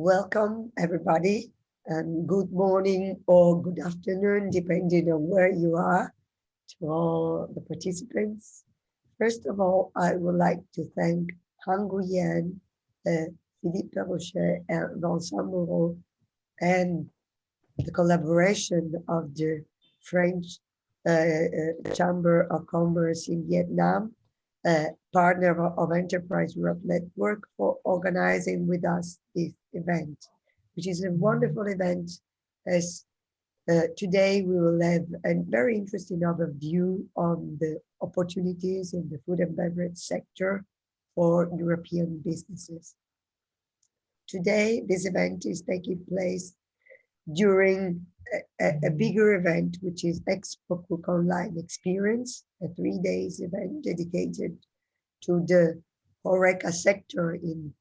Welcome everybody, and good morning or good afternoon, depending on where you are, to all the participants. First of all, I would like to thank Han Nguyen, Philippe Perrochet, and Vincent Moreau, and the collaboration of the French Chamber of Commerce in Vietnam, partner of Enterprise Europe Network, for organizing with us this event, which is a wonderful event, as today we will have a very interesting overview on the opportunities in the food and beverage sector for European businesses. Today, this event is taking place during a bigger event, which is Expocook online experience, a 3-day event dedicated to the HoReCa sector in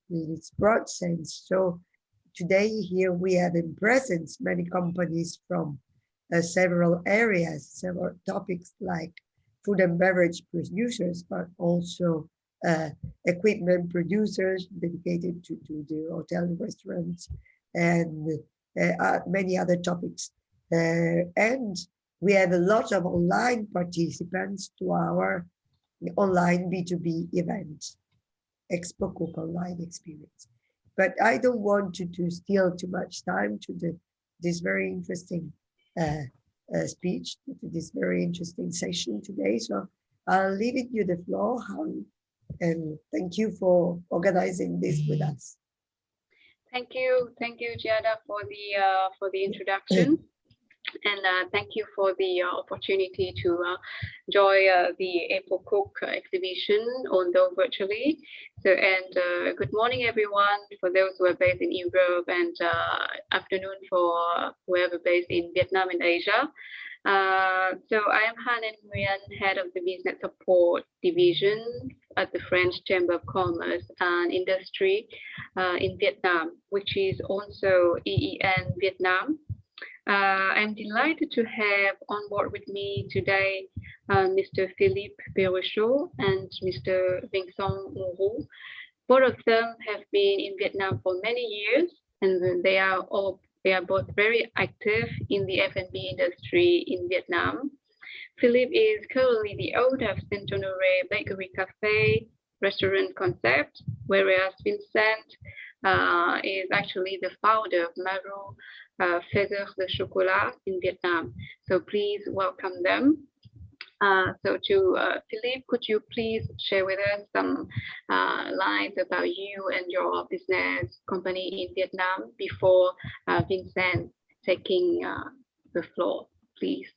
its broad sense. So today here we have in presence many companies from several areas, several topics like food and beverage producers, but also equipment producers dedicated to the hotel and restaurants, and many other topics. And we have a lot of online participants to our online B2B event, Expocook online experience. But I don't want to steal too much time to this very interesting speech, to this very interesting session today. So I'll leave it you the floor, Han, and thank you for organizing this with us. Thank you, Giada, for the introduction, and thank you for the opportunity to join the Expocook exhibition, although virtually. So, and good morning, everyone, for those who are based in Europe, and afternoon for whoever based in Vietnam and Asia. So I am Han Nguyen, head of the business support division at the French Chamber of Commerce and Industry in Vietnam, which is also EEN Vietnam. I'm delighted to have on board with me today Mr. Philippe Perrochet and Mr. Vincent Moreau. Both of them have been in Vietnam for many years, and they are both very active in the F&B industry in Vietnam. Philippe is currently the owner of Saint-Honoré Bakery Cafe restaurant concept, whereas Vincent is actually the founder of Maro Feather de Chocolat in Vietnam. So please welcome them. So to Philippe, could you please share with us some lines about you and your business company in Vietnam before Vincent taking the floor, please.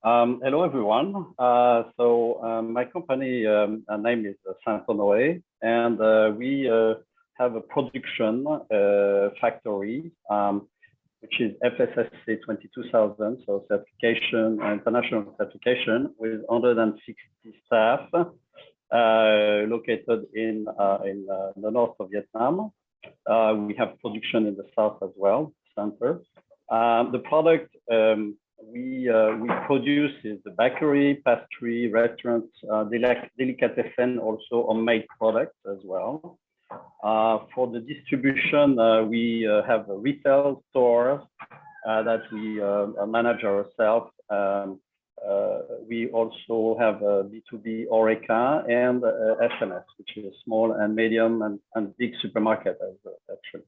Hello, everyone. My company name is Saint-Honoré, and we have a production factory, which is FSSC 22000, so certification, international certification, with 160 staff, located in the north of Vietnam. We have production in the south as well, center. The product we produce is the bakery, pastry, restaurants, delicatessen, also homemade products as well. For the distribution, we have a retail store that we manage ourselves. We also have a B2B HoReCa and SMS, which is small and medium and big supermarket actually.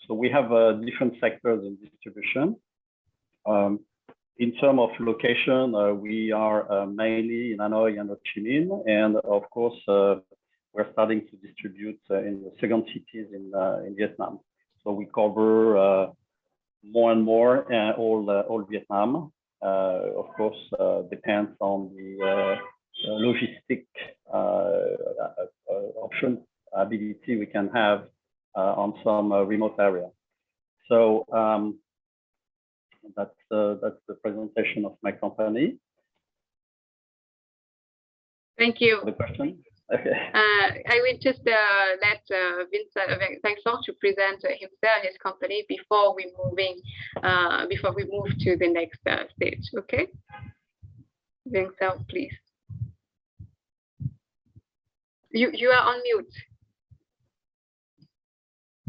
So we have different sectors in distribution. In terms of location, we are mainly in Hanoi and Ho Chi Minh, and of course, we're starting to distribute in the second cities in Vietnam. So we cover more and more all Vietnam. Of course, depends on the logistic option ability we can have on some remote area. So that's the presentation of my company. Thank you. The question? Okay. I will just let Vincent to present himself and his company before we move to the next stage. Okay, Vincent, please. You are on mute.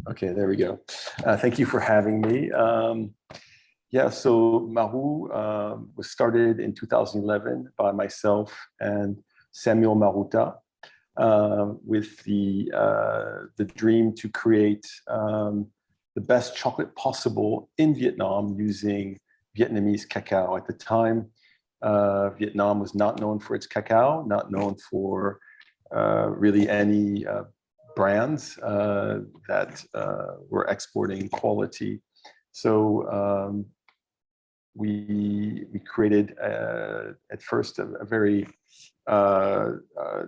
Okay, there we go. Thank you for having me. Yeah, so Maru was started in 2011 by myself and Samuel Maruta with the dream to create the best chocolate possible in Vietnam using Vietnamese cacao. At the time, Vietnam was not known for its cacao, not known for really any brands that were exporting quality. So we created at first a very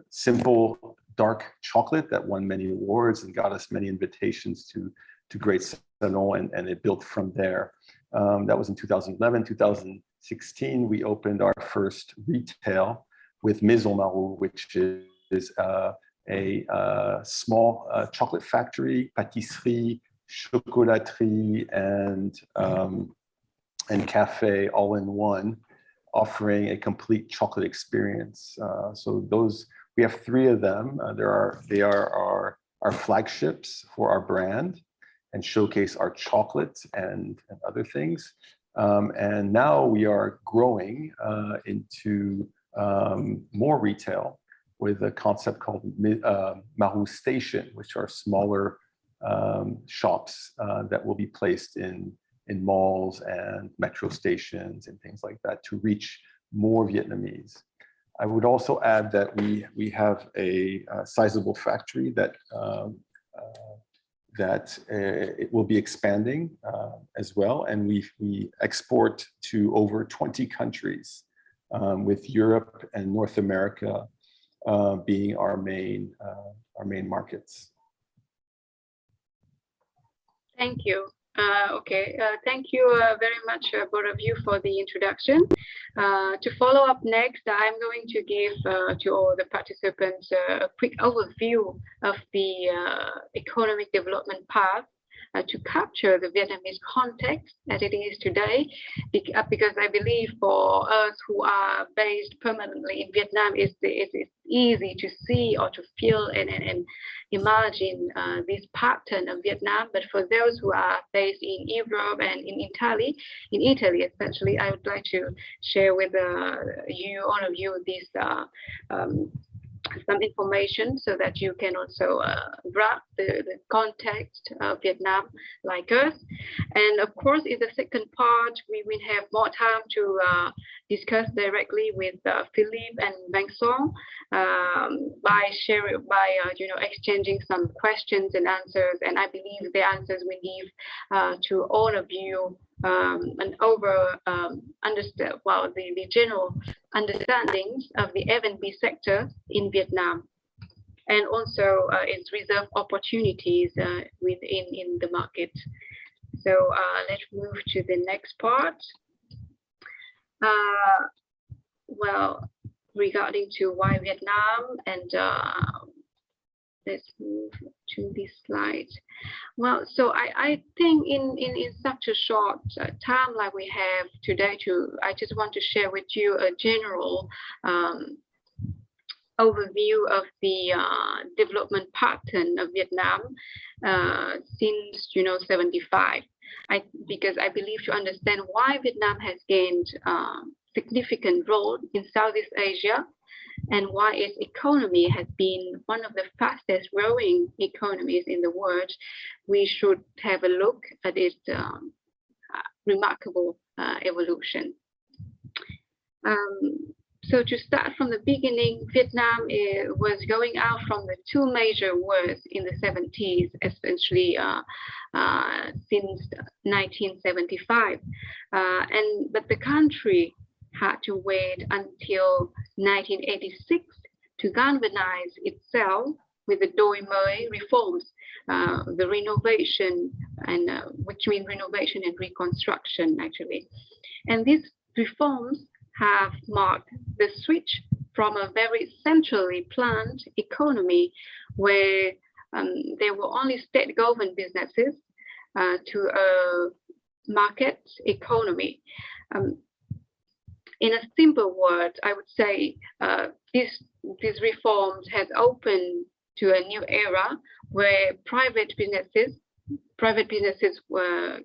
simple dark chocolate that won many awards and got us many invitations to great salons, and it built from there. That was in 2011. 2016, we opened our first retail with Maison Maru, which is a small chocolate factory, pâtisserie, chocolaterie, and cafe all in one, offering a complete chocolate experience. So those, we have 3 of them. They are our flagships for our brand and showcase our chocolates and other things. And now we are growing into more retail with a concept called Maru Station, which are smaller shops that will be placed in malls and metro stations and things like that to reach more Vietnamese. I would also add that we have a sizable factory that it will be expanding as well, and we export to over 20 countries, with Europe and North America being our main markets. Thank you. Thank you very much, both of you, for the introduction. To follow up next, I'm going to give to all the participants a quick overview of the economic development path to capture the Vietnamese context as it is today, because I believe for us who are based permanently in Vietnam, it's easy to see or to feel and imagine this pattern of Vietnam. But for those who are based in Europe and in Italy especially, I would like to share with all of you this some information so that you can also grasp the context of Vietnam like us. And of course, in the second part, we will have more time to discuss directly with Philippe and Vincent by exchanging some questions and answers. And I believe the answers we give to all of you and over the general understandings of the F&B sector in Vietnam, and also its reserve opportunities in the market. So let's move to the next part. Regarding to why Vietnam, and let's move to this slide. Well, so I think in such a short time like we have today, I just want to share with you a general overview of the development pattern of Vietnam since 75. Because I believe to understand why Vietnam has gained significant role in Southeast Asia, and why its economy has been one of the fastest growing economies in the world, we should have a look at its remarkable evolution. So to start from the beginning, Vietnam was going out from the 2 major wars in the 70s, essentially since 1975. But the country had to wait until 1986 to galvanize itself with the Đồi mới reforms, the renovation, and which means renovation and reconstruction actually. And these reforms have marked the switch from a very centrally planned economy where there were only state-governed businesses to a market economy. In a simple word, I would say these reforms has opened to a new era where private businesses private businesses were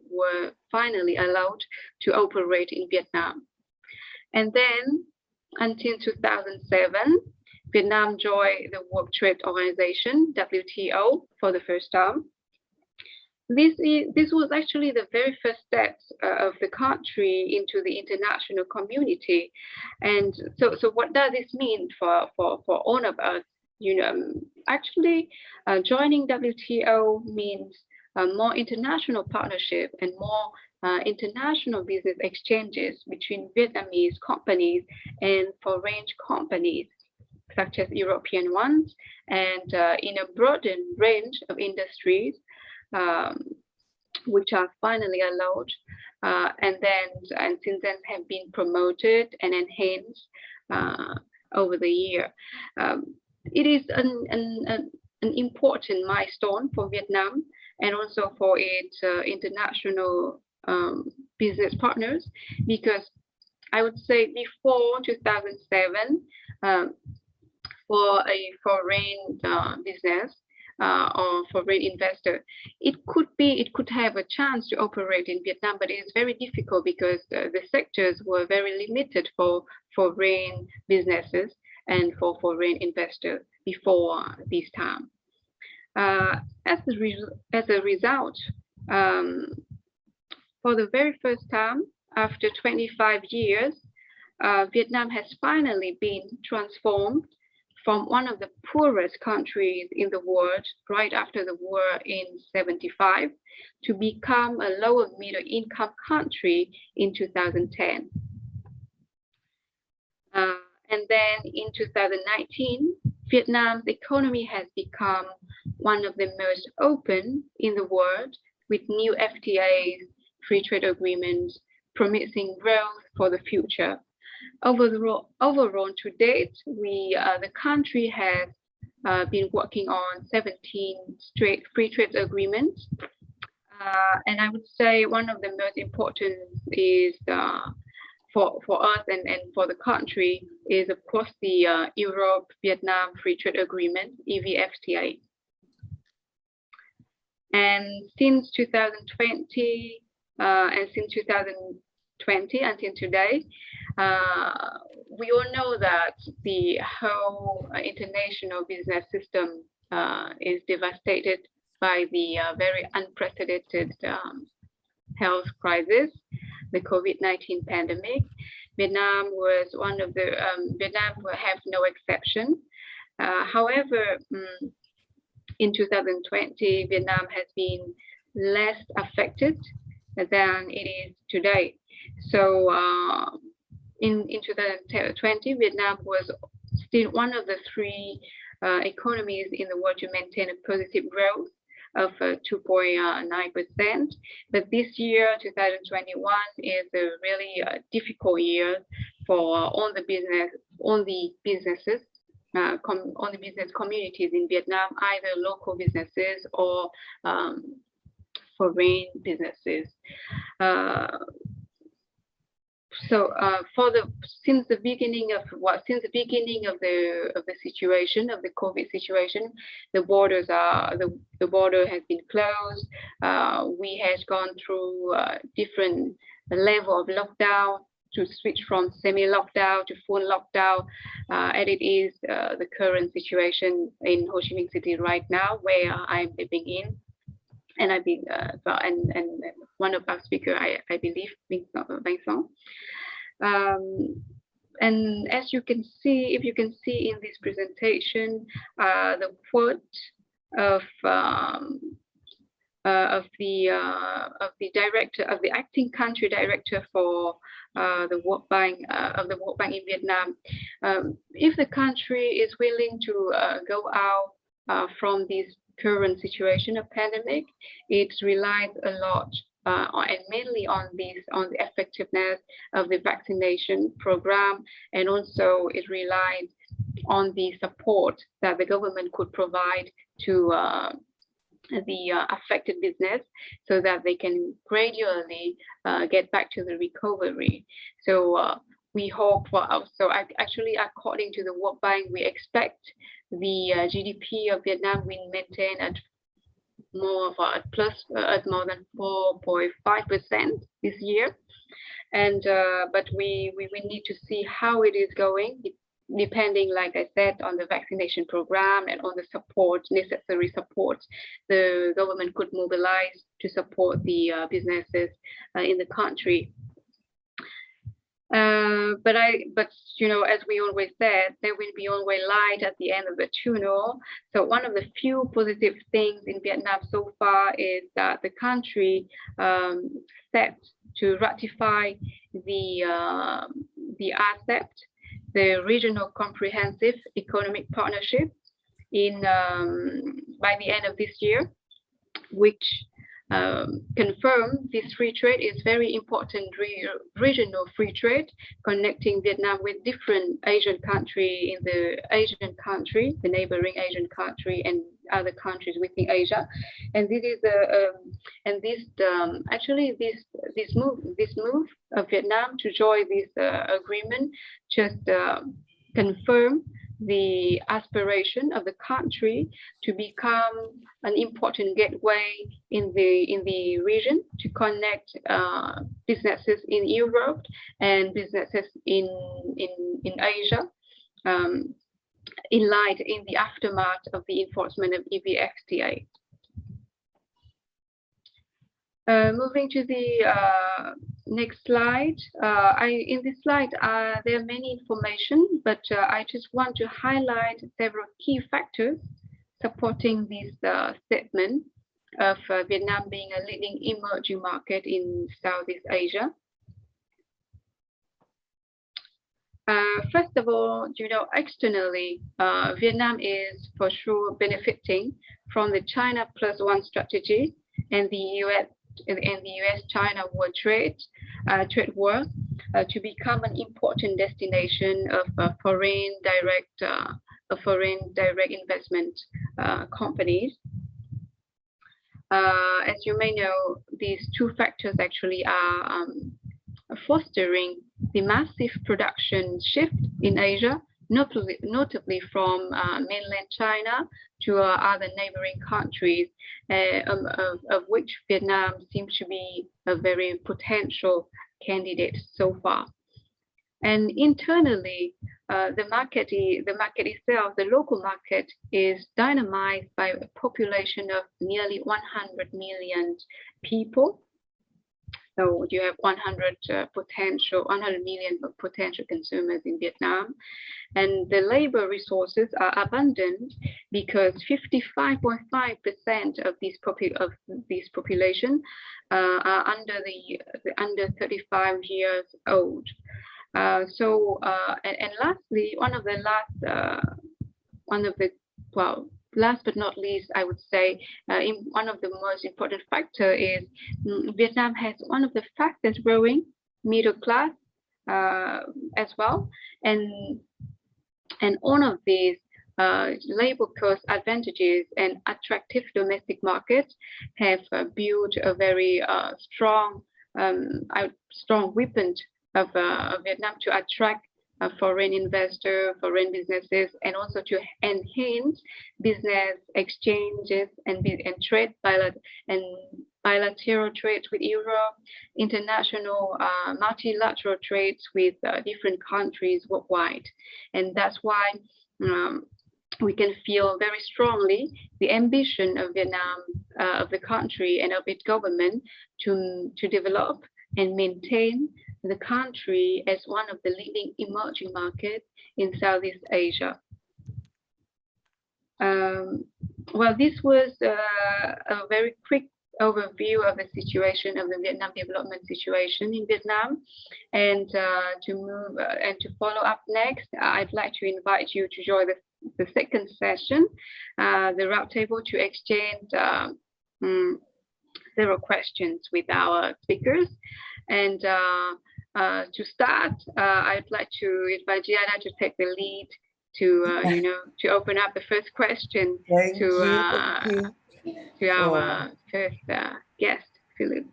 finally allowed to operate in Vietnam. And then until 2007, Vietnam joined the World Trade Organization, WTO, for the first time. This was actually the very first steps of the country into the international community. And so what does this mean for all of us? You know, actually joining WTO means more international partnership and more international business exchanges between Vietnamese companies and foreign companies, such as European ones, and in a broadened range of industries, which are finally allowed, and since then have been promoted and enhanced over the year. It is an important milestone for Vietnam and also for its international business partners, because I would say before 2007, for a foreign business or foreign investor, it could have a chance to operate in Vietnam, but it is very difficult because the sectors were very limited for foreign businesses and for foreign investors before this time. As a result, for the very first time after 25 years, Vietnam has finally been transformed from one of the poorest countries in the world right after the war in 1975 to become a lower middle income country in 2010. And then in 2019, Vietnam's economy has become one of the most open in the world, with new FTAs, free trade agreements, promising growth for the future. Overall, to date, the country has been working on 17 straight free trade agreements. And I would say one of the most important is for us and for the country is, of course, the Europe-Vietnam Free Trade Agreement, EVFTA. And since 2020 until today, we all know that the whole international business system is devastated by the very unprecedented health crisis, the COVID-19 pandemic. Vietnam was one of the, Vietnam will have no exception. However, in 2020, Vietnam has been less affected than it is today. So in 2020, Vietnam was still one of the three economies in the world to maintain a positive growth of 2.9%. But this year, 2021, is a really difficult year for all the business communities in Vietnam, either local businesses or foreign businesses. Since the beginning of the situation of the COVID situation, the border has been closed. We have gone through different level of lockdown to switch from semi-lockdown to full lockdown, and it is the current situation in Ho Chi Minh City right now, where I'm living in. And I've been, and one of our speakers, I believe, Vincent. And as you can see, if you can see in this presentation, the quote of the acting country director for the World Bank in Vietnam. If the country is willing to go out from this current situation of pandemic, it relies a lot and mainly on the effectiveness of the vaccination program, and also it relies on the support that the government could provide to the affected business, so that they can gradually get back to the recovery. So we hope actually, according to the World Bank, we expect the GDP of Vietnam will maintain at more of at more than 4.5% this year. And but we need to see how it is going, depending, like I said, on the vaccination program and on the support, necessary support the government could mobilize to support the businesses in the country. But you know, as we always said, there will be always light at the end of the tunnel. So one of the few positive things in Vietnam so far is that the country set to ratify the RCEP, the Regional Comprehensive Economic Partnership, in by the end of this year, which confirm this free trade is very important regional free trade, connecting Vietnam with different Asian country in the Asian country, the neighboring Asian country, and other countries within Asia. And this is actually this move of Vietnam to join this agreement just confirm the aspiration of the country to become an important gateway in the region, to connect businesses in Europe and businesses in Asia, in the aftermath of the enforcement of EVFTA. Moving to the next slide. In this slide, there are many information, but I just want to highlight several key factors supporting this statement of Vietnam being a leading emerging market in Southeast Asia. First of all, you know, externally, Vietnam is for sure benefiting from the China Plus One strategy and the US-China world trade war to become an important destination of foreign direct investment companies. As you may know, these two factors actually are fostering the massive production shift in Asia, notably from mainland China to other neighboring countries, of which Vietnam seems to be a very potential candidate so far. And internally, the market itself, the local market, is dynamized by a population of nearly 100 million people. So you have 100 million potential consumers in Vietnam, and the labor resources are abundant because 55.5% of this population are under 35 years old. And lastly, last but not least, I would say one of the most important factor is Vietnam has one of the fastest growing middle class as well, and all of these labor cost advantages and attractive domestic markets have built a very strong weapon of Vietnam to attract foreign investor, foreign businesses, and also to enhance business exchanges and trade bilateral trades with Europe, international multilateral trades with different countries worldwide. And that's why we can feel very strongly the ambition of Vietnam, of the country and of its government to develop and maintain the country as one of the leading emerging markets in Southeast Asia. Well, this was a very quick overview of the situation of the Vietnam development situation in Vietnam. And to follow up next, I'd like to invite you to join the second session, the roundtable, to exchange several questions with our speakers. And to start, I'd like to invite Gianna to take the lead to open up the first question to our first guest, Philip.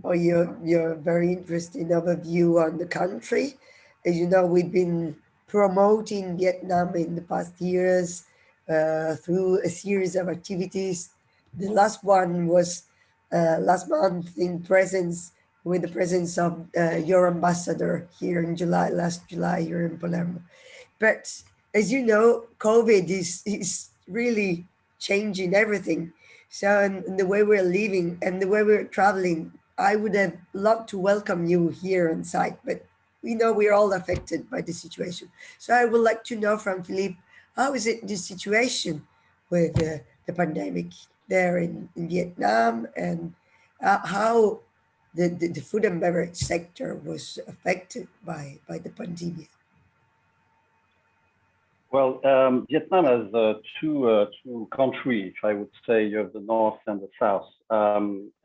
Oh, your very interesting overview on the country. As you know, we've been promoting Vietnam in the past years through a series of activities The last one was last month in presence with the presence of your ambassador here in July, last July here in Palermo. But as you know, COVID is really changing everything. So and the way we're living and the way we're traveling, I would have loved to welcome you here on site, but we know we're all affected by the situation. So I would like to know from Philippe, how is it the situation with the pandemic there in Vietnam, and how the food and beverage sector was affected by the pandemic? Well, Vietnam has two countries, I would say. You have the north and the south.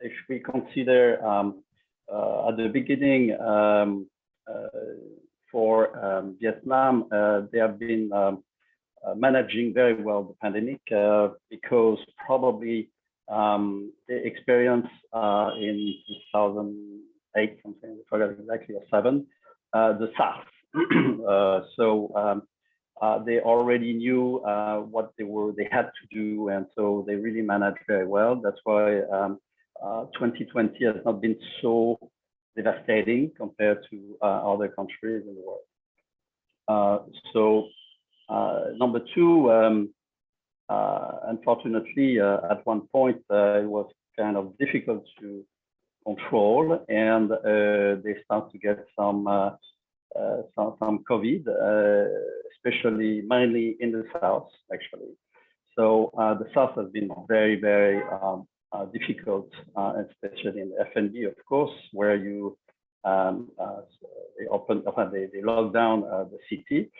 If we consider at the beginning for Vietnam, they have been managing very well the pandemic because probably the experience in 2008, something, I forgot exactly, or 7, the SARS. They already knew what they had to do, and so they really managed very well. That's why 2020 has not been so devastating compared to other countries in the world. Number two, unfortunately, at one point it was kind of difficult to control, and they start to get some COVID, especially mainly in the south, actually. So the south has been very, very difficult, especially in F&B, of course, where you they locked down the city.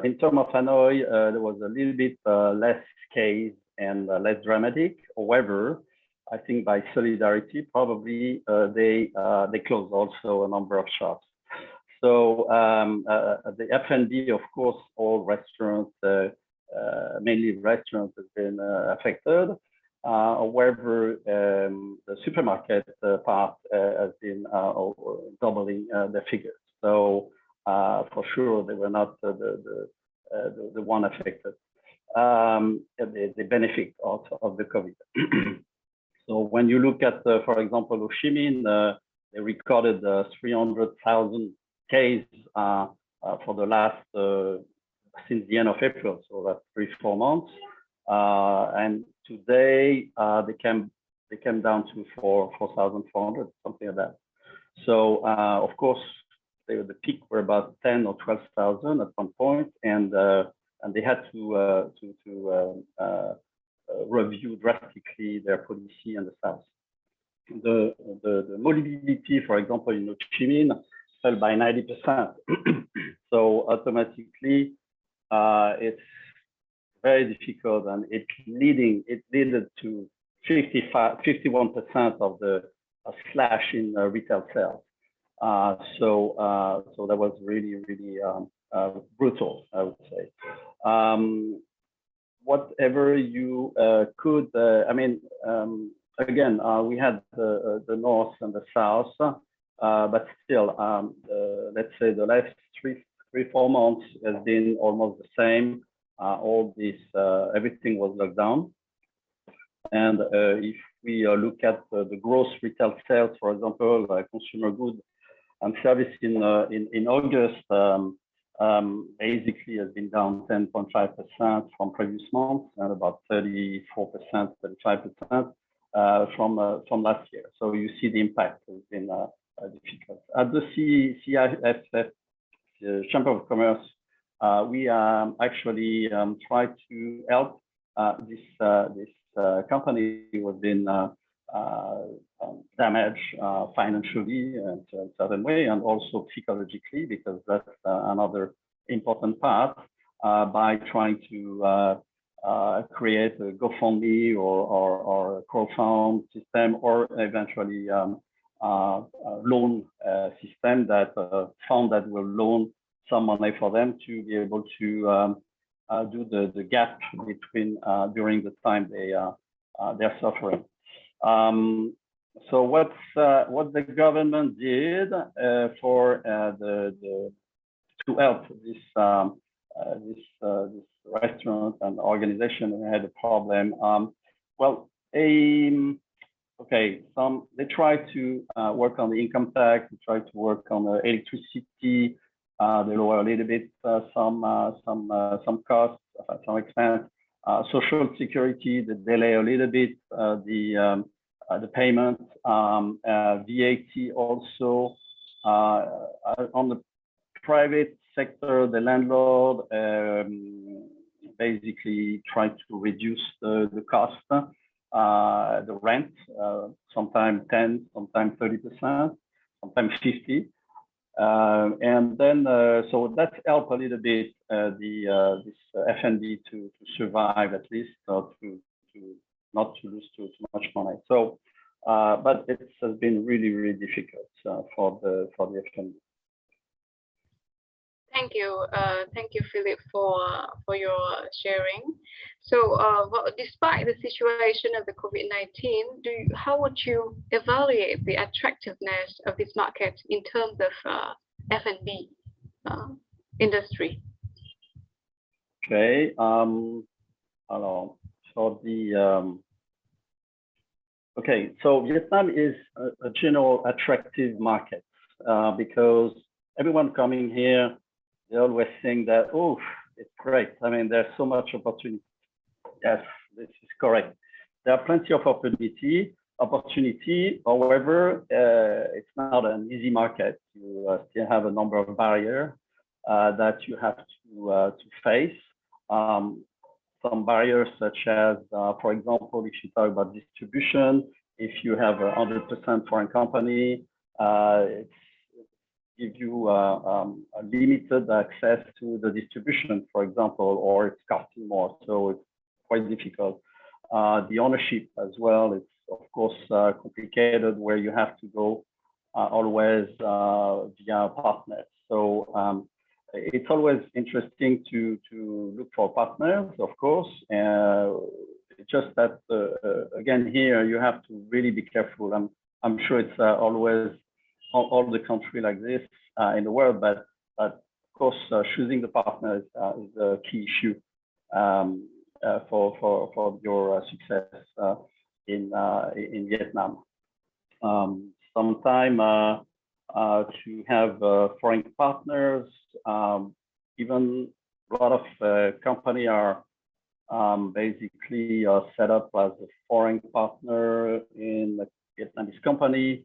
In terms of Hanoi, there was a little bit less case and less dramatic. However, I think by solidarity, probably they closed also a number of shops. So the F&B, of course, all restaurants, mainly restaurants, has been affected. However, the supermarket part has been doubling the figures. So for sure, they were not the one affected. They benefit also of the COVID. So when you look at, for example, Ho Chi Minh, they recorded 300,000 cases for the last, since the end of April, so that's 3-4 months. And today they came down to 4,400, something like that. So of course, the peak were about 10 or 12,000 at one point, and they had to review drastically their policy in the south. The mobility, for example, in Ho Chi Minh, fell by 90%. So automatically, it's very difficult, and it led to 51% of the slash in retail sales. So that was really, really brutal, I would say. Whatever you could, I mean, again, we had the north and the south, but still, let's say the last 3-4 months has been almost the same. All this, everything was locked down. And if we look at the gross retail sales, for example, consumer goods and service in August, basically has been down 10.5% from previous months and about 34%, 35% from last year. So you see the impact has been difficult. At the CCIFV, the Chamber of Commerce, we actually try to help this company who has been damaged financially in a certain way, and also psychologically, because that's another important part, by trying to create a GoFundMe or a crowdfund system, or eventually loan system that fund that will loan some money for them to be able to do the gap between during the time they're suffering. So what the government did for to help this restaurant and organization who had a problem. Well, Okay, they try to work on the income tax, they try to work on the electricity, they lower a little bit some costs, some expense. Social security, they delay a little bit the payment. VAT also. On the private sector, the landlord basically try to reduce the cost, the rent, sometimes 10, sometimes 30%, sometimes 50. And then, so that helped a little bit this F&B to survive at least, or to not to lose too much money. So, but it has been really difficult for the F&B. Thank you, Philip, for your sharing. So, well, despite the situation of the COVID-19, how would you evaluate the attractiveness of this market in terms of F&B industry? Okay. Hello. So okay. So Vietnam is a general attractive market because everyone coming here, they always think that, oh, it's great. I mean, there's so much opportunity. Yes, this is correct. There are plenty of opportunity. However, it's not an easy market. You still have a number of barriers that you have to face. Some barriers such as, for example, if you talk about distribution, if you have a 100% foreign company, it's give you a limited access to the distribution, for example, or it's costing more, so it's quite difficult. The ownership as well, it's of course complicated, where you have to go always via partners. So it's always interesting to look for partners, of course. It's just that again, here you have to really be careful. I'm sure it's always all the country like this in the world, but of course choosing the partner is a key issue for your success in Vietnam. Sometimes to have foreign partners, even a lot of company are basically set up as a foreign partner in a Vietnamese company.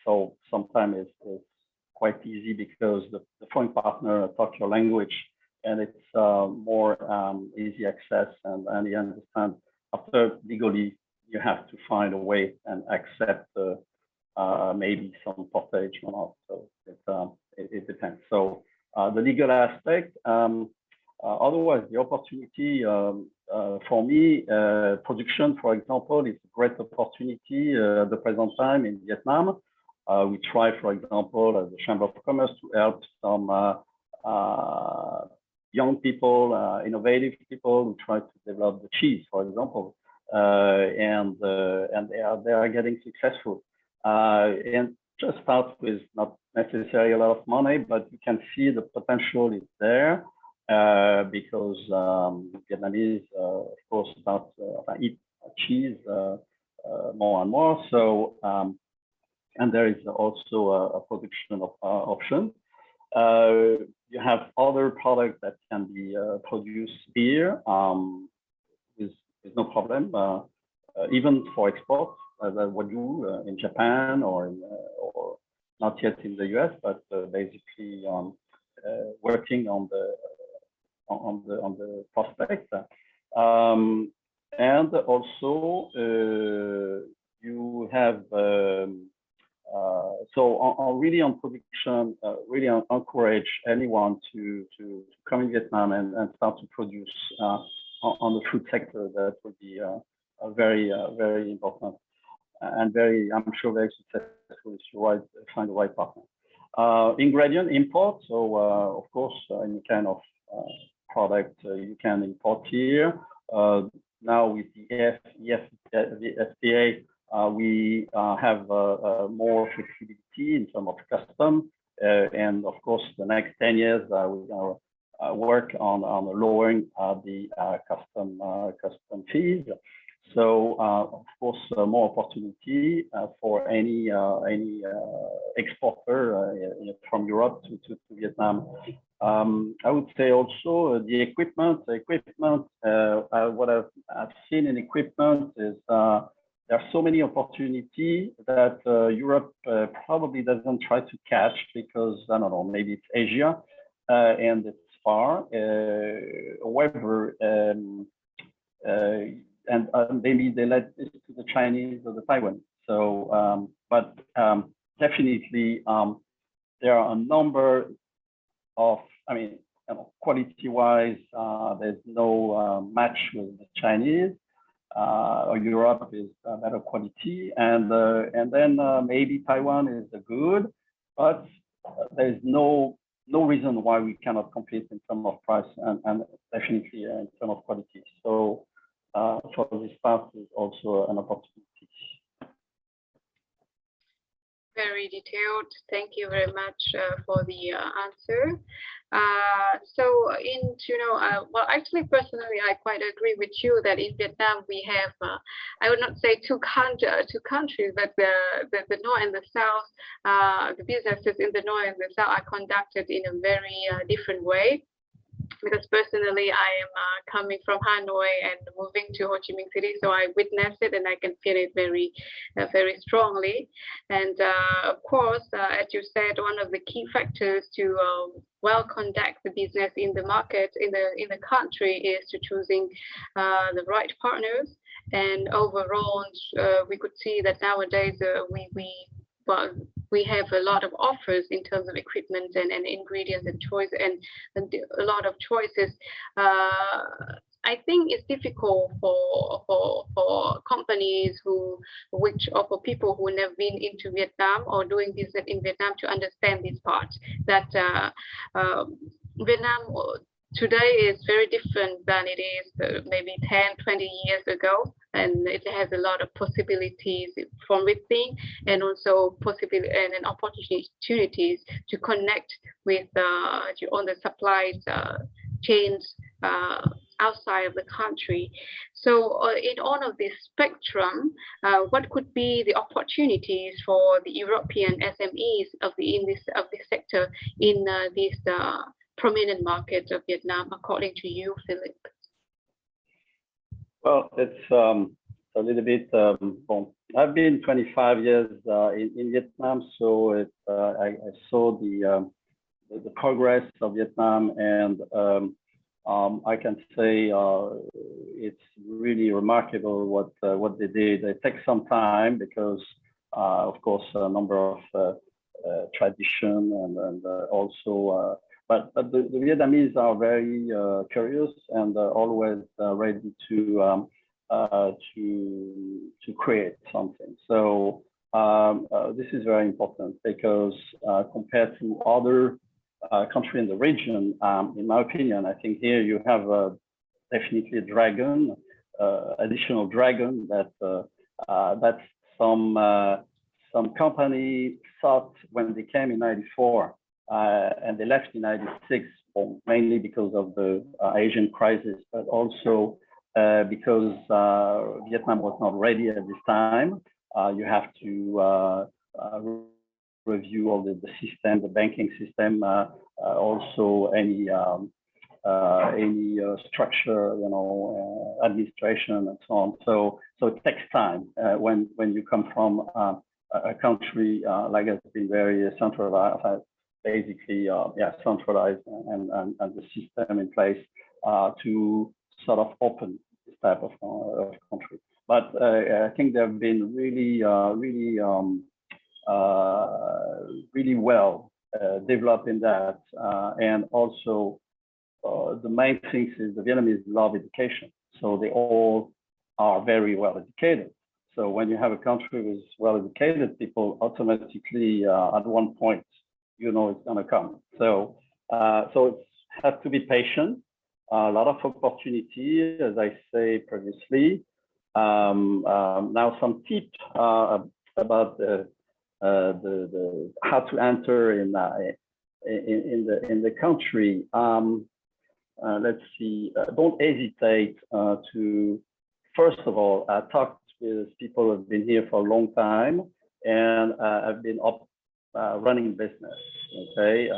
So sometimes it's quite easy because the foreign partner talks your language, and it's more easy access, and you understand. After legally, you have to find a way and accept maybe some portage or not. So it depends. So the legal aspect. Otherwise, the opportunity for me, production, for example, is a great opportunity at the present time in Vietnam. We try, for example, as the Chamber of Commerce, to help some young people, innovative people who try to develop the cheese, for example, and they are getting successful. And just start with not necessarily a lot of money, but you can see the potential is there. Because Vietnamese, of course, start eat cheese more and more. So, and there is also a production of option. You have other products that can be produced here with no problem, even for export, what you do in Japan or not yet in the US, but basically working on the prospect, and also you have so really on production, really encourage anyone to come in Vietnam and start to produce on the food sector. That would be very important and I'm sure very successful if you find the right partner. Ingredient import. So of course, any kind of product you can import here. Now with the FTA, we have more flexibility in terms of custom, and of course, the next 10 years we're going to work on lowering the custom fees. So of course, more opportunity for any exporter from Europe to Vietnam. I would say also the equipment. What I've seen in equipment is there are so many opportunities that Europe probably doesn't try to catch because, I don't know, maybe it's Asia and it's far. However, and maybe they let this to the Chinese or the Taiwan. So, but definitely there are a number of, I mean, quality-wise, there's no match with the Chinese. Or Europe is better quality, and then maybe Taiwan is good, but there's no reason why we cannot compete in terms of price and definitely in terms of quality. So for this part is also an opportunity. Very detailed. Thank you very much for the answer. So well, actually, personally, I quite agree with you that in Vietnam we have, I would not say two countries, but the North and the South, the businesses in the North and the South are conducted in a very different way. Because personally, I am coming from Hanoi and moving to Ho Chi Minh City, so I witnessed it and I can feel it very, very strongly. And of course, as you said, one of the key factors to well conduct the business in the market in the country is to choosing the right partners. And overall, we could see that nowadays we have a lot of offers in terms of equipment and ingredients and choice and a lot of choices. I think it's difficult for companies or for people who never been into Vietnam or doing business in Vietnam to understand this part, that Vietnam today is very different than it is maybe 10, 20 years ago. And it has a lot of possibilities from within, and also and opportunities to connect with on the supply chains outside of the country. So in all of this spectrum, what could be the opportunities for the European SMEs of this sector in this prominent market of Vietnam, according to you, Philip? Well, it's a little bit, I've been 25 years in Vietnam, so I saw the progress of Vietnam, and I can say it's really remarkable what they did. It takes some time because, of course, a number of tradition and also. But the Vietnamese are very curious and always ready to create something. So this is very important because compared to other countries in the region, in my opinion, I think here you have definitely a dragon, additional dragon that some company thought when they came in '94. And they left in '96, mainly because of the Asian crisis, but also because Vietnam was not ready at this time. You have to review all the system, the banking system, also any structure, administration and so on. So it takes time when you come from a country like it's been very centralized. Basically, centralized and the system in place to sort of open this type of country. But I think they've been really well developed in that. And also the main thing is the Vietnamese love education. So they all are very well educated. So when you have a country with well educated people, automatically at one point, it's going to come. So it has to be patient. A lot of opportunity, as I say previously. Now some tips about the how to enter in the country. Let's see. Don't hesitate to first of all, I talked with people who have been here for a long time, and I've been running business, okay?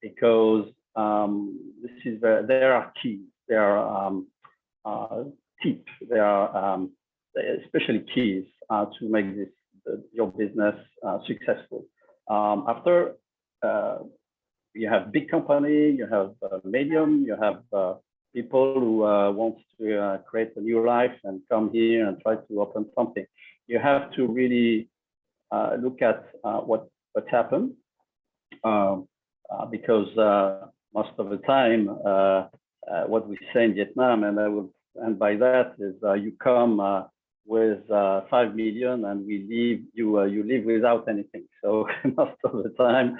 Because this is there are keys, there are tips, there are especially keys to make your business successful. After you have big company, you have medium, you have people who want to create a new life and come here and try to open something. You have to really look at what's happened, because most of the time, what we say in Vietnam, and by that is you come with 5 million and you leave without anything. So most of the time,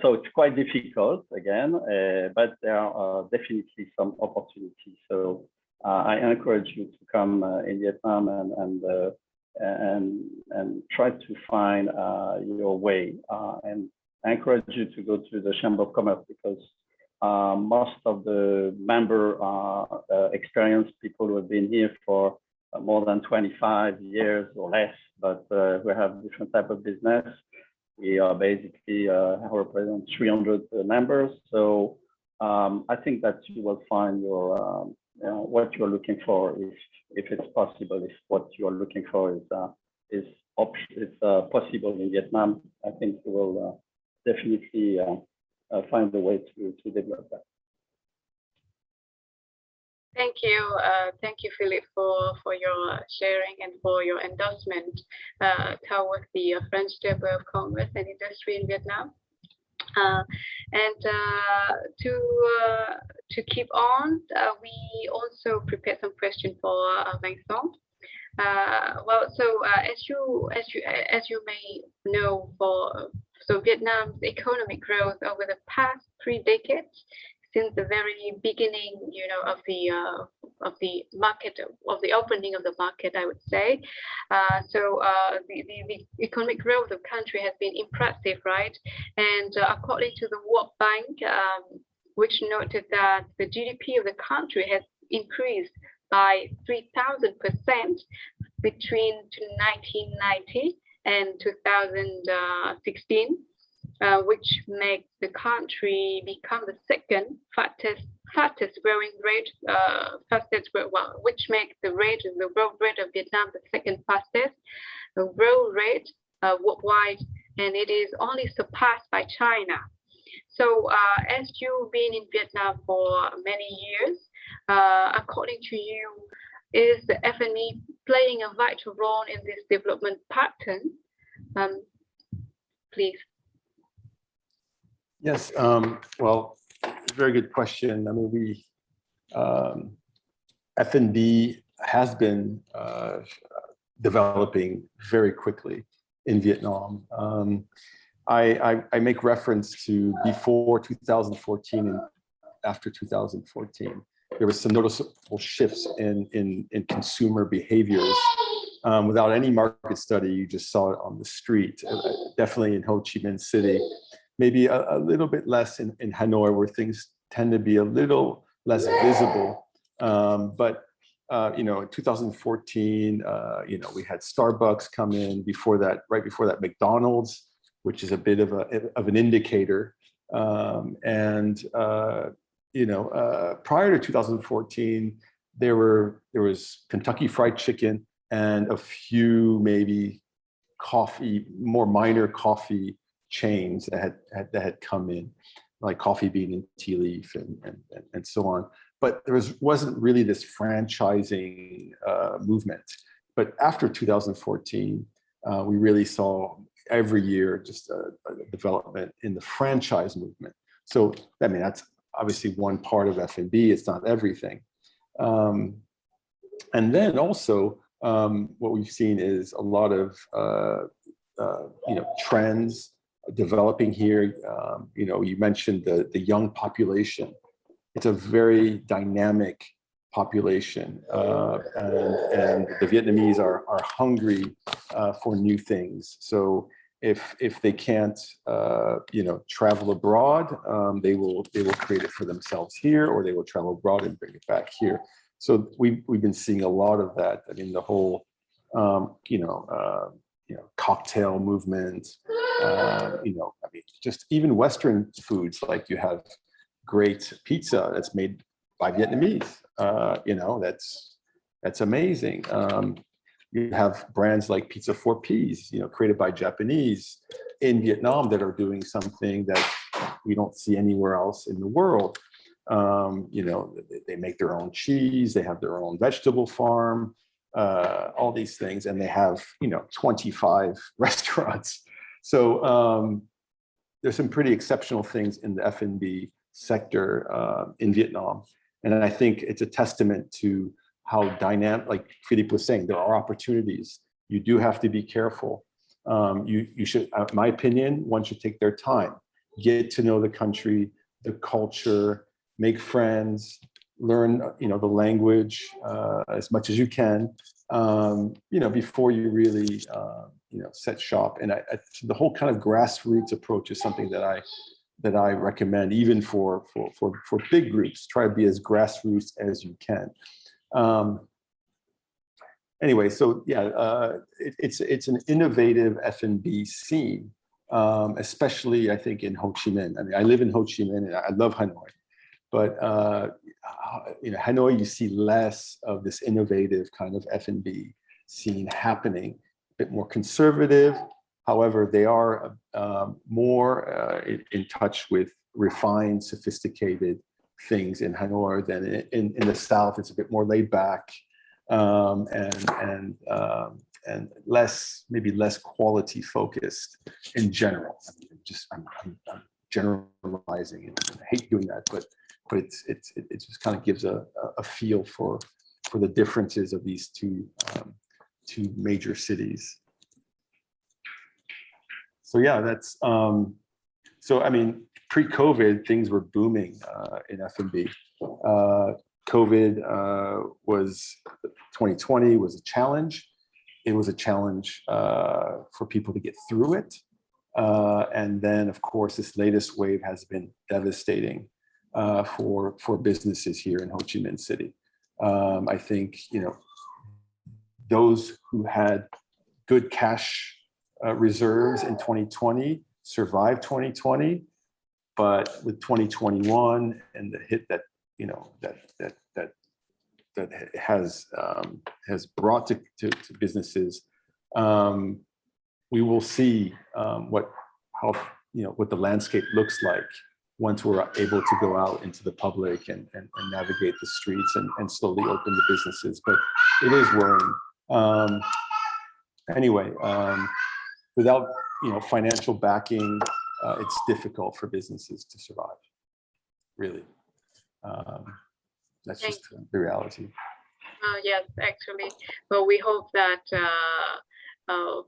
so it's quite difficult again, but there are definitely some opportunities. So I encourage you to come in Vietnam and try to find your way. And I encourage you to go to the Chamber of Commerce, because most of the member experienced people who have been here for more than 25 years or less, but we have different type of business. We are basically represent 300 members. So I think that you will find your what you're looking for, if it's possible, if what you're looking for is possible in Vietnam. I think you will definitely find a way to develop that. Thank you, Philippe, for your sharing and for your endorsement towards the French Chamber of Commerce and Industry in Vietnam. To keep on, we also prepared some questions for Vincent. As you may know, so Vietnam's economic growth over the past 3 decades, since the very beginning, of the market, of the opening of the market, I would say. The economic growth of the country has been impressive, right? And according to the World Bank, which noted that the GDP of the country has increased by 3,000% between 1990 and 2016. Which makes the country become the second fastest growing rate, which makes the growth rate of Vietnam the second fastest growth rate worldwide, and it is only surpassed by China. So as you've been in Vietnam for many years, according to you, is the F&B playing a vital role in this development pattern? Please. Yes, well, very good question. I mean, F&B has been developing very quickly in Vietnam. I make reference to before 2014 and after 2014. There was some noticeable shifts in consumer behaviors. Without any market study, you just saw it on the street, definitely in Ho Chi Minh City. Maybe a little bit less in Hanoi, where things tend to be a little less visible. But in 2014, we had Starbucks come in. Before that, right before that, McDonald's, which is a bit of an indicator. Prior to 2014, there was Kentucky Fried Chicken and a few maybe more minor coffee chains that had come in, like Coffee Bean and Tea Leaf and so on. But there wasn't really this franchising movement. But after 2014, we really saw every year just a development in the franchise movement. So I mean, that's obviously one part of F&B. It's not everything. And then also what we've seen is a lot of trends developing here. You mentioned the young population. It's a very dynamic population, and the Vietnamese are hungry for new things. So if they can't travel abroad, they will create it for themselves here, or they will travel abroad and bring it back here. So we've been seeing a lot of that. I mean, the whole, cocktail movement, I mean, just even Western foods, like you have great pizza that's made by Vietnamese, that's amazing. You have brands like Pizza 4Ps, created by Japanese in Vietnam that are doing something that we don't see anywhere else in the world. They make their own cheese, they have their own vegetable farm, all these things, and they have 25 restaurants. So there's some pretty exceptional things in the F&B sector in Vietnam, and I think it's a testament to how dynamic, like Philippe was saying, there are opportunities. You do have to be careful. You should, in my opinion, one should take their time, get to know the country, the culture, make friends, learn the language as much as you can, before you really set shop. And the whole kind of grassroots approach is something that I recommend, even for big groups. Try to be as grassroots as you can. Anyway, so yeah, it's an innovative F&B scene, especially I think in Ho Chi Minh. I mean, I live in Ho Chi Minh and I love Hanoi, but Hanoi, you see less of this innovative kind of F&B scene happening, a bit more conservative. However, they are more in touch with refined, sophisticated things in Hanoi than in the South. It's a bit more laid back and maybe less quality focused in general. I mean, I'm generalizing, and I hate doing that, but it just kind of gives a feel for the differences of these two major cities. So yeah, that's so I mean, pre-COVID, things were booming in F&B. COVID was 2020 was a challenge. It was a challenge for people to get through it. And then, of course, this latest wave has been devastating for businesses here in Ho Chi Minh City. I think, those who had good cash reserves in 2020 survived 2020, but with 2021 and the hit that that has brought to businesses, we will see what the landscape looks like once we're able to go out into the public and navigate the streets and slowly open the businesses. But it is worrying. Anyway, without financial backing, it's difficult for businesses to survive. Really, that's just the reality. Yes, actually. Well, we hope that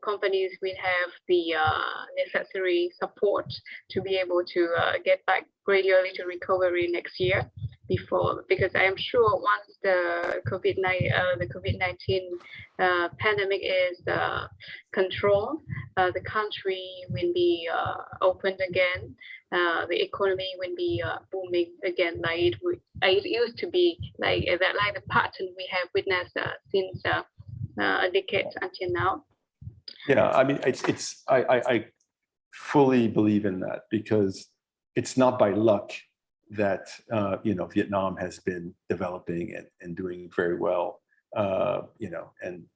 companies will have the necessary support to be able to get back gradually to recovery next year. Because I am sure once the COVID-19 pandemic is controlled, the country will be opened again. The economy will be booming again, like it used to be, like the pattern we have witnessed since a decade until now. Yeah, I mean, I fully believe in that, because it's not by luck that Vietnam has been developing and doing very well, and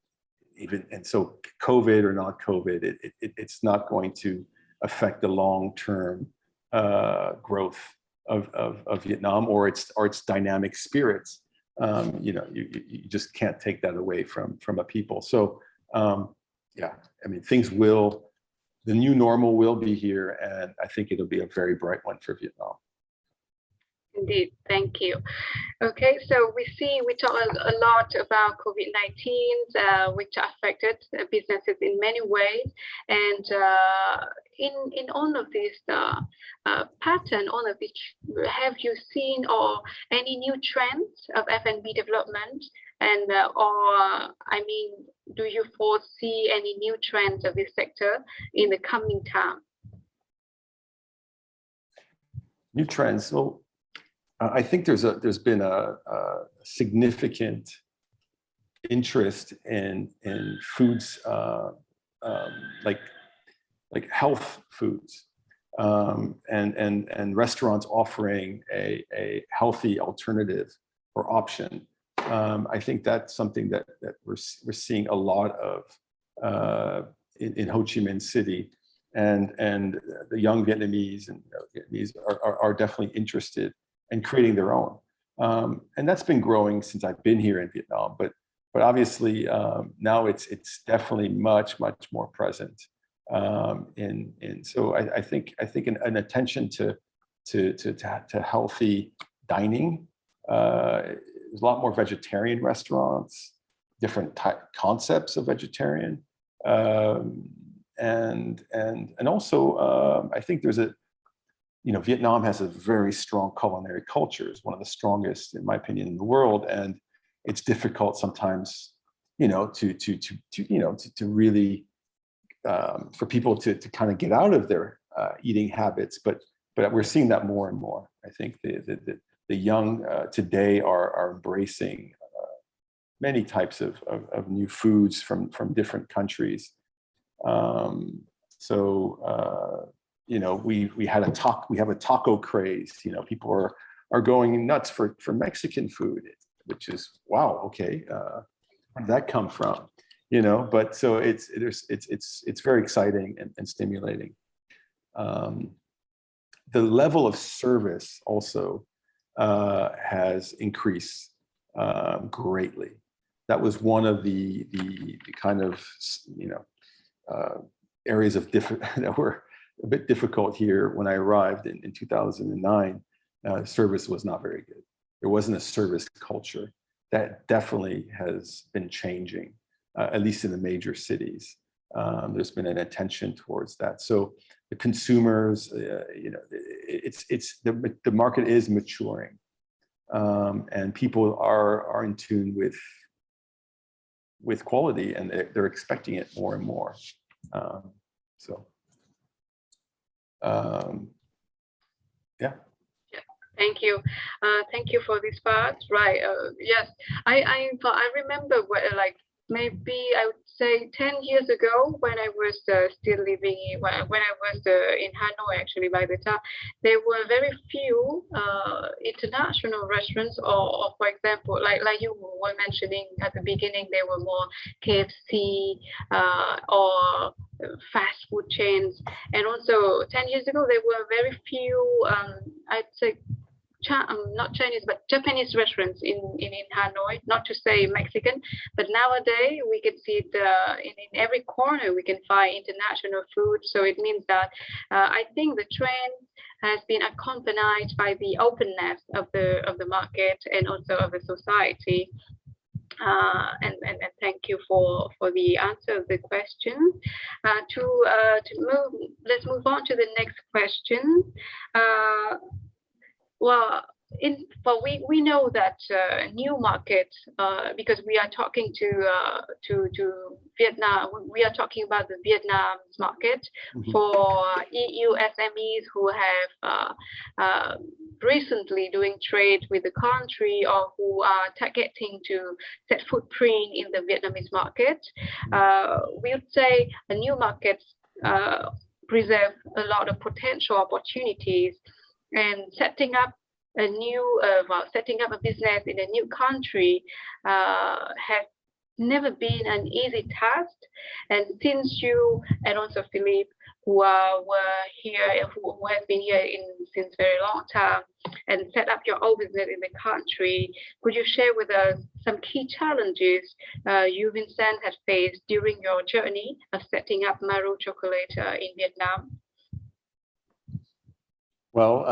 so COVID or not COVID, it's not going to affect the long-term growth of Vietnam or its dynamic spirits. You just can't take that away from a people. So yeah, I mean, the new normal will be here, and I think it'll be a very bright one for Vietnam. Indeed, thank you. Okay, so we talk a lot about COVID-19, which affected businesses in many ways, and in all of this pattern, all of which, have you seen or any new trends of F&B development, and do you foresee any new trends of this sector in the coming time? New trends. Well, I think there's been a significant interest in foods like health foods, and restaurants offering a healthy alternative or option. I think that's something that we're seeing a lot of in Ho Chi Minh City, and the young Vietnamese and Vietnamese are definitely interested in creating their own. And that's been growing since I've been here in Vietnam, but obviously now it's definitely much more present. So I think an attention to healthy dining. There's a lot more vegetarian restaurants, different concepts of vegetarian, and also I think there's Vietnam has a very strong culinary culture. It's one of the strongest, in my opinion, in the world, and it's difficult sometimes, to really for people to kind of get out of their eating habits, but we're seeing that more and more. I think the young today are embracing many types of new foods from different countries. We have a taco craze. People are going nuts for Mexican food, which is wow. Okay, where did that come from? But so it's very exciting and stimulating. The level of service also has increased greatly. That was one of the kind of areas of that were a bit difficult here when I arrived in 2009. Service was not very good. There wasn't a service culture. That definitely has been changing, at least in the major cities. There's been an attention towards that. So the consumers, the market is maturing, and people are in tune with quality, and they're expecting it more and more. Yeah. Thank you. Thank you for this part. Right. Yes. I remember maybe I would say 10 years ago when I was still living when I was in Hanoi. Actually, by the time there were very few international restaurants, or for example, like you were mentioning at the beginning, there were more KFC or fast food chains, and also 10 years ago there were very few I'd say not Chinese but Japanese restaurants in Hanoi, not to say Mexican, but nowadays we can see it in every corner. We can find international food. So it means that I think the trend has been accompanied by the openness of the market and also of the society. And thank you for the answer of the question. Let's move on to the next question. We know that new markets, because we are talking to Vietnam, we are talking about the Vietnam's market for EU SMEs who have recently doing trade with the country or who are targeting to set footprint in the Vietnamese market. We would say a new market presents a lot of potential opportunities. And setting up a business in a new country has never been an easy task. And since you and also Philippe, who were here, who has been here since very long time, and set up your own business in the country, could you share with us some key challenges you, Vincent, have faced during your journey of setting up Maru Chocolate in Vietnam? Well,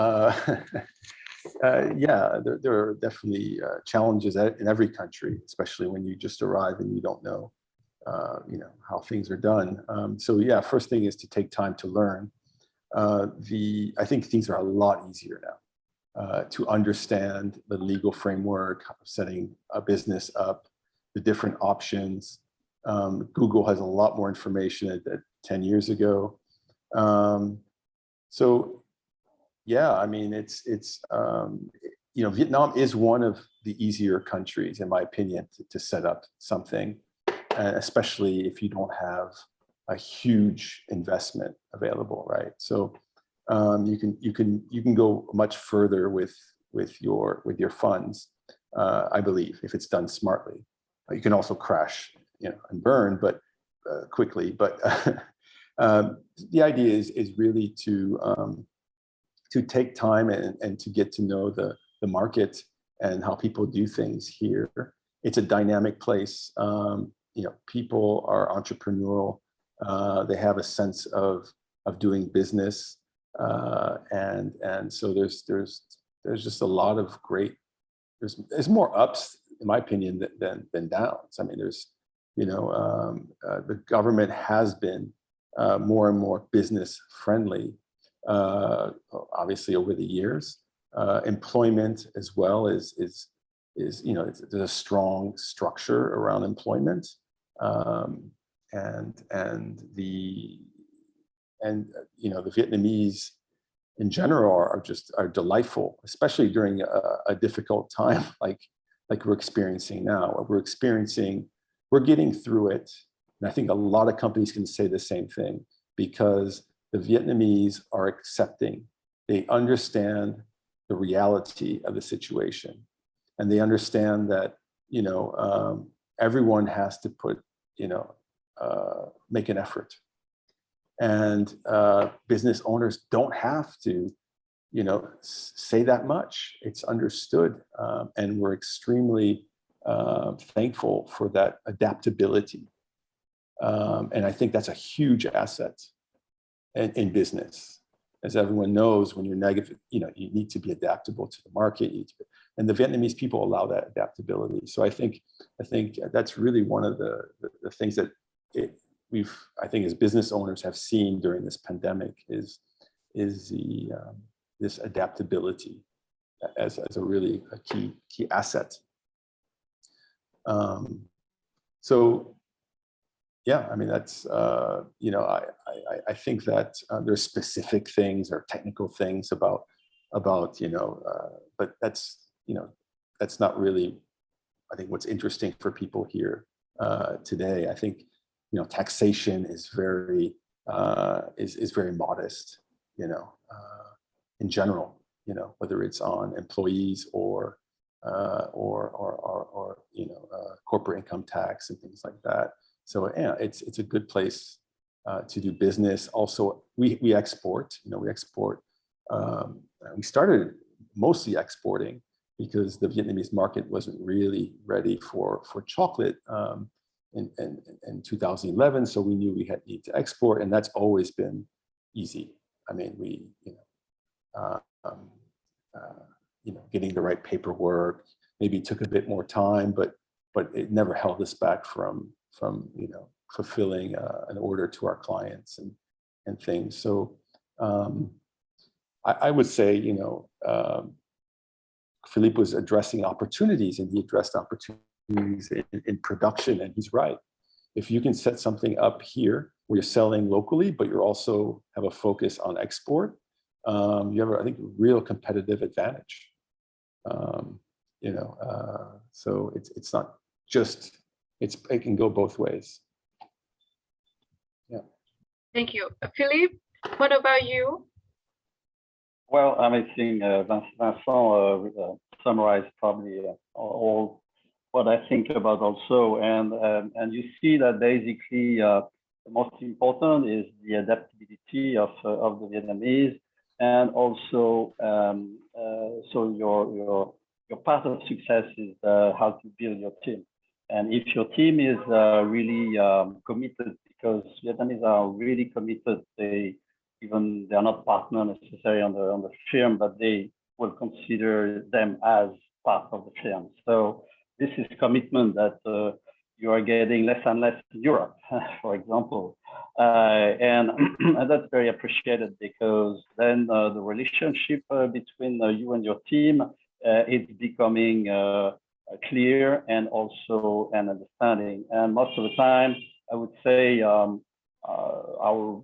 yeah, there are definitely challenges in every country, especially when you just arrive and you don't know, how things are done. So yeah, first thing is to take time to learn. I think things are a lot easier now to understand the legal framework, setting a business up, the different options. Google has a lot more information than 10 years ago. So yeah, I mean, Vietnam is one of the easier countries, in my opinion, to set up something, especially if you don't have a huge investment available, right? So you can go much further with your funds, I believe, if it's done smartly. You can also crash, and burn, but quickly. But the idea is really to take time and to get to know the market and how people do things here. It's a dynamic place. People are entrepreneurial. They have a sense of doing business, and so there's just a lot of great. There's more ups, in my opinion, than downs. I mean, the government has been more and more business friendly, obviously over the years. Employment as well is there's a strong structure around employment, and the Vietnamese in general are delightful, especially during a difficult time like we're experiencing now. We're getting through it, and I think a lot of companies can say the same thing, because the Vietnamese are accepting. They understand the reality of the situation, and they understand that everyone has to make an effort, and business owners don't have to say that much. It's understood, and we're extremely thankful for that adaptability, and I think that's a huge asset in business. As everyone knows, when you're negative, you need to be adaptable to the market. And the Vietnamese people allow that adaptability. So I think that's really one of the things that I think as business owners have seen during this pandemic is this adaptability as a really key asset. So yeah, I mean, that's I think that there's specific things or technical things about but that's not really, I think, what's interesting for people here today. I think taxation is very modest, in general, whether it's on employees or corporate income tax and things like that. So yeah, it's a good place to do business. Also, we export. We export. We started mostly exporting because the Vietnamese market wasn't really ready for chocolate in 2011. So we knew we need to export, and that's always been easy. I mean, getting the right paperwork maybe took a bit more time, but it never held us back from fulfilling an order to our clients and things. So I would say, Philippe was addressing opportunities, and he addressed opportunities in production, and he's right. If you can set something up here where you're selling locally, but you also have a focus on export, you have, I think, a real competitive advantage. So it's not just, it can go both ways. Yeah. Thank you. Philippe, what about you? Well, I think Vincent summarized probably all what I think about also, and you see that basically the most important is the adaptability of the Vietnamese, and also so your part of success is how to build your team, and if your team is really committed, because Vietnamese are really committed, they're not partner necessarily on the firm, but they will consider them as part of the firm. So this is commitment that you are getting less and less in Europe, for example, and that's very appreciated, because then the relationship between you and your team is becoming clear, and also an understanding. And most of the time, I would say our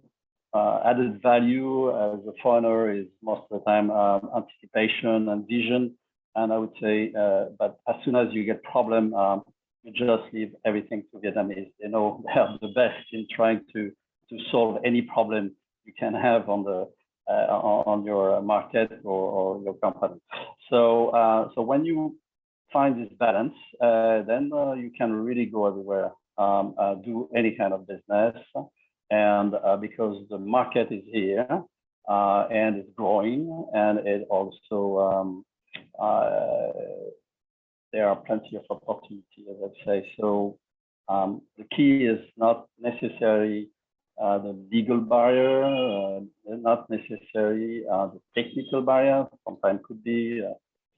added value as a foreigner is most of the time anticipation and vision, And I would say, but as soon as you get problem, you just leave everything to Vietnamese. They know they are the best in trying to solve any problem you can have on the on your market or your company. So so when you find this balance, then you can really go everywhere, do any kind of business, and because the market is here and it's growing, and it also there are plenty of opportunity, as I say. So the key is not necessarily the legal barrier, not necessarily the technical barrier. Sometimes could be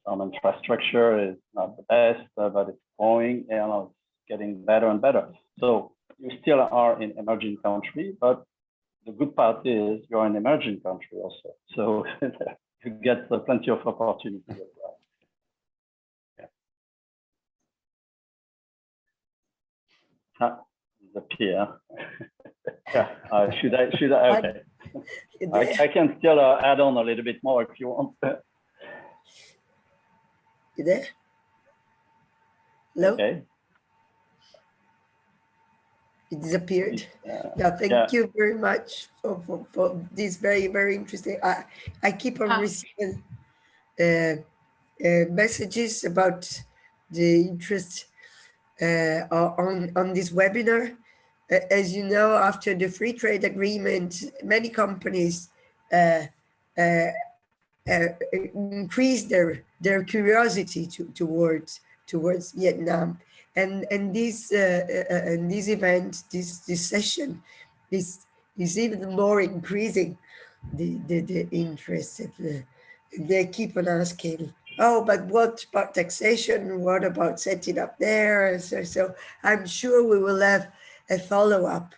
some infrastructure is not the best, but it's growing and it's getting better and better. So you still are in emerging country, but the good part is you're in emerging country also. So you get plenty of opportunity as well. Yeah. Disappear. Yeah. Should I? Okay. I can still add on a little bit more if you want. You there? Hello? Okay. It disappeared. Yeah, thank you very much for this very, very interesting. I keep on receiving messages about the interest on this webinar. As you know, after the free trade agreement, many companies increase their curiosity towards Vietnam, and this event, this session, is even more increasing the interest. They keep on asking, oh, but what about taxation? What about setting up there? So I'm sure we will have a follow-up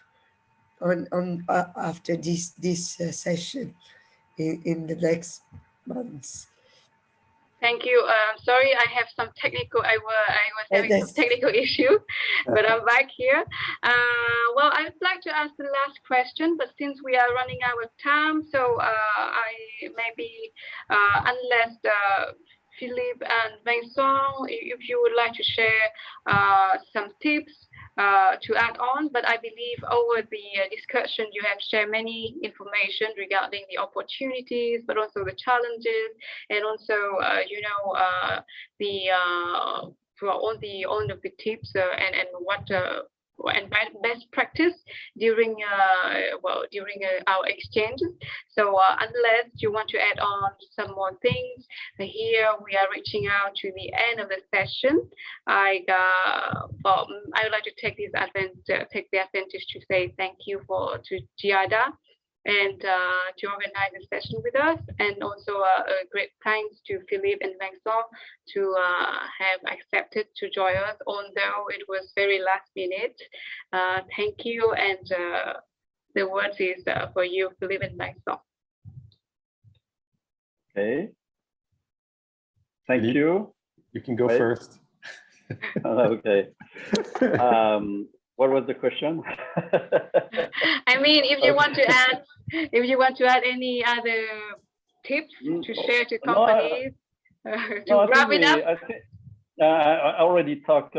on after this session in the next months. Thank you. Sorry, I have some technical. I was having some technical issue, but I'm back here. Well, I'd like to ask the last question, but since we are running out of time, so I maybe unless Philippe and Vincent, if you would like to share some tips to add on, but I believe over the discussion you have shared many information regarding the opportunities, but also the challenges, and also you know the all of the tips and what and best practice during our exchange. So unless you want to add on some more things, here we are reaching out to the end of the session. I would like to take the advantage to say thank you to Giada and to organize this session with us, and also a great thanks to Philippe and Vincent to have accepted to join us, although it was very last minute. Thank you, and the word is for you, Philippe and Vincent. Okay. Thank you. You can go first. Okay. What was the question? I mean, if you want to add any other tips to share to companies to wrap it up. I already talked.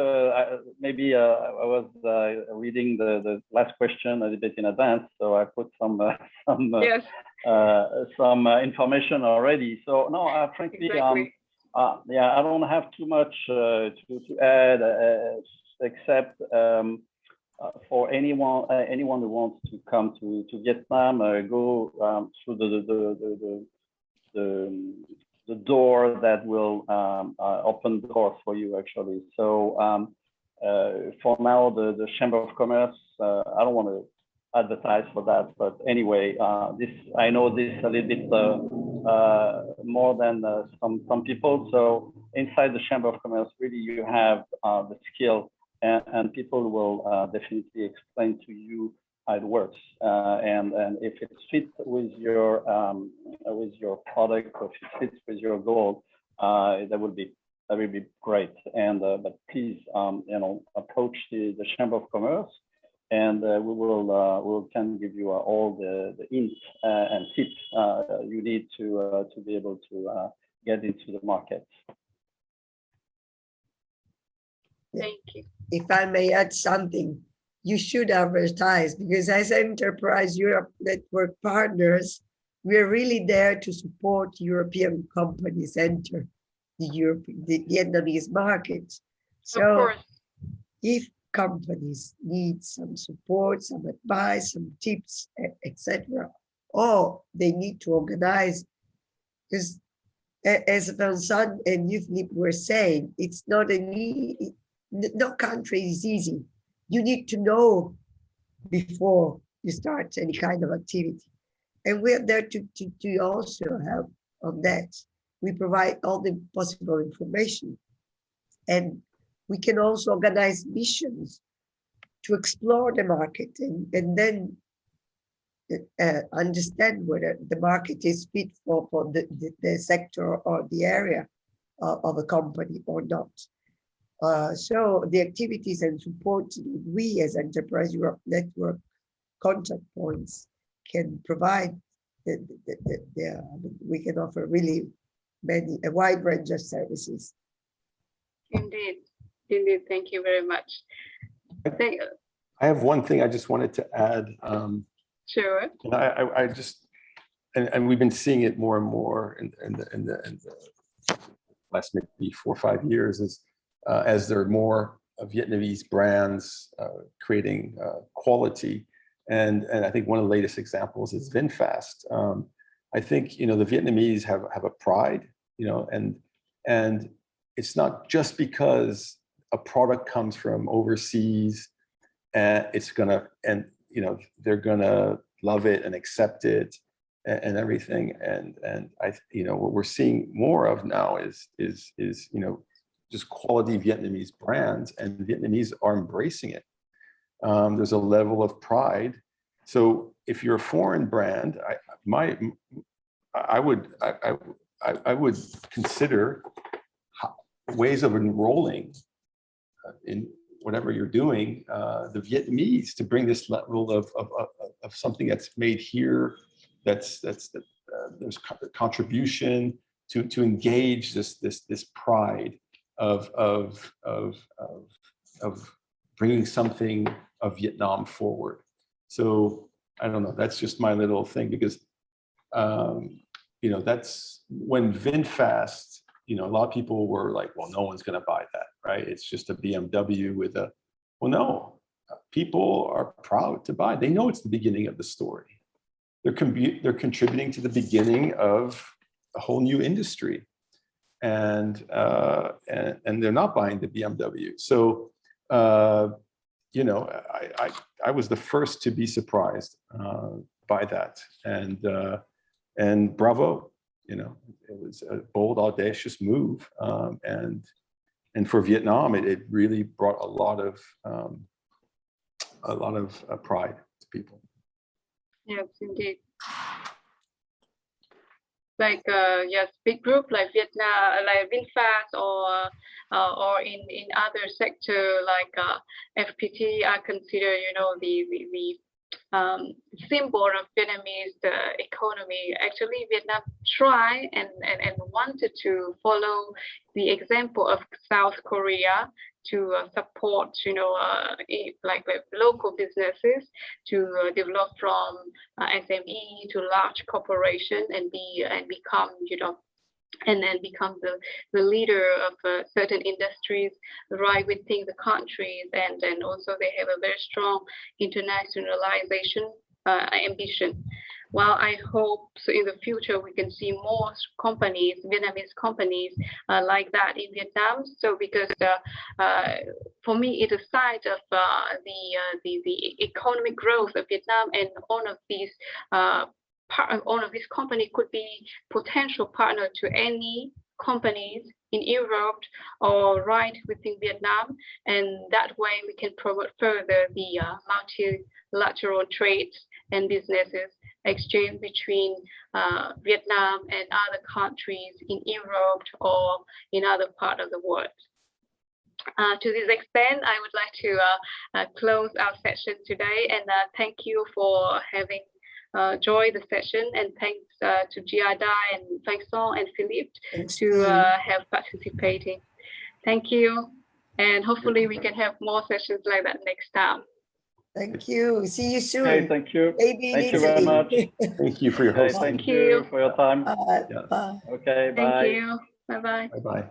Maybe I was reading the last question a little bit in advance, so I put some information already. So no, frankly, exactly. yeah, I don't have too much to add, except for anyone who wants to come to Vietnam, go through the door that will open doors for you, actually. So for now, the Chamber of Commerce, I don't want to advertise for that, but anyway, I know this a little bit more than some people. So inside the Chamber of Commerce, really, you have the skill. And people will definitely explain to you how it works, and if it fits with your product, or if it fits with your goal, that would be great. And but please, approach the Chamber of Commerce, and we can give you all the hints and tips you need to be able to get into the market. Thank you. If I may add something, you should advertise, because as Enterprise Europe Network partners, we're really there to support European companies enter the Vietnamese market. Of So course. if companies need some support, some advice, some tips, etc., or they need to organize, because as Vincent and Yves were saying, it's not no country is easy. You need to know before you start any kind of activity. And we're there to also help on that. We provide all the possible information. And we can also organize missions to explore the market and then understand whether the market is fit for the sector or the area of a company or not. So the activities and support we as Enterprise Europe Network contact points can provide, we can offer really a wide range of services. Indeed. Indeed. Thank you very much. I have one thing I just wanted to add. Sure. And I just, and we've been seeing it more and more in the last maybe 4 or 5 years, is as there are more Vietnamese brands creating quality. And I think one of the latest examples is VinFast. I think, the Vietnamese have a pride, and it's not just because a product comes from overseas and they're gonna love it and accept it and everything. And what we're seeing more of now is just quality Vietnamese brands, and Vietnamese are embracing it. There's a level of pride. So if you're a foreign brand, I would consider ways of enrolling in whatever you're doing, the Vietnamese, to bring this level of something that's made here, there's contribution to engage this pride of bringing something of Vietnam forward. So I don't know, that's just my little thing, because that's when VinFast, a lot of people were like, well, no one's going to buy that, right? It's just a BMW with well, no, people are proud to buy. They know it's the beginning of the story. They're contributing to the beginning of a whole new industry, and they're not buying the BMW. So, I was the first to be surprised by that, and bravo. It was a bold, audacious move, and for Vietnam, it really brought a lot of pride to people. Yes, indeed. Like yes, big group like Vietnam, like VinFast, or in other sector like FPT, I consider the symbol of Vietnamese economy. Actually, Vietnam tried and wanted to follow the example of South Korea to support, like local businesses to develop from SME to large corporation and become, and then become the leader of certain industries right within the countries, and also they have a very strong internationalization ambition. Well, I hope so in the future we can see more companies, Vietnamese companies like that in Vietnam. So because for me, it's a sign of the economic growth of Vietnam, and all of these companies could be potential partner to any companies in Europe or right within Vietnam, and that way we can promote further the multilateral trade and businesses exchange between Vietnam and other countries in Europe or in other part of the world. To this extent, I would like to close our session today, and thank you for having joined the session, and thanks to Giada and Vincent and Philippe to have participating. Thank you. And hopefully we can have more sessions like that next time. Thank you. See you soon. Okay, thank you. Maybe in Thank you very Italy. much. Thank you for your Okay, hosting. thank you for your time. Bye. Yeah. Bye. Okay, Thank bye. you. Bye-bye. Bye-bye.